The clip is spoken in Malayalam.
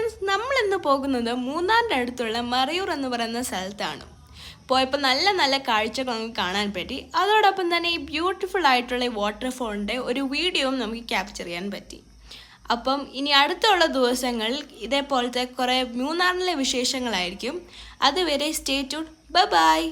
ഫ്രണ്ട്സ്, നമ്മളിന്ന് പോകുന്നത് മൂന്നാറിൻ്റെ അടുത്തുള്ള മറയൂർ എന്ന് പറയുന്ന സ്ഥലത്താണ്. പോയപ്പോൾ നല്ല നല്ല കാഴ്ചകൾ നമുക്ക് കാണാൻ പറ്റി. അതോടൊപ്പം തന്നെ ഈ ബ്യൂട്ടിഫുൾ ആയിട്ടുള്ള ഈ വാട്ടർഫോളിൻ്റെ ഒരു വീഡിയോയും നമുക്ക് ക്യാപ്ചർ ചെയ്യാൻ പറ്റി. അപ്പം ഇനി അടുത്തുള്ള ദിവസങ്ങളിൽ ഇതേപോലത്തെ കുറേ മൂന്നാറിലെ വിശേഷങ്ങളായിരിക്കും. അതുവരെ സ്റ്റേ ട്യൂൺ. ബൈ.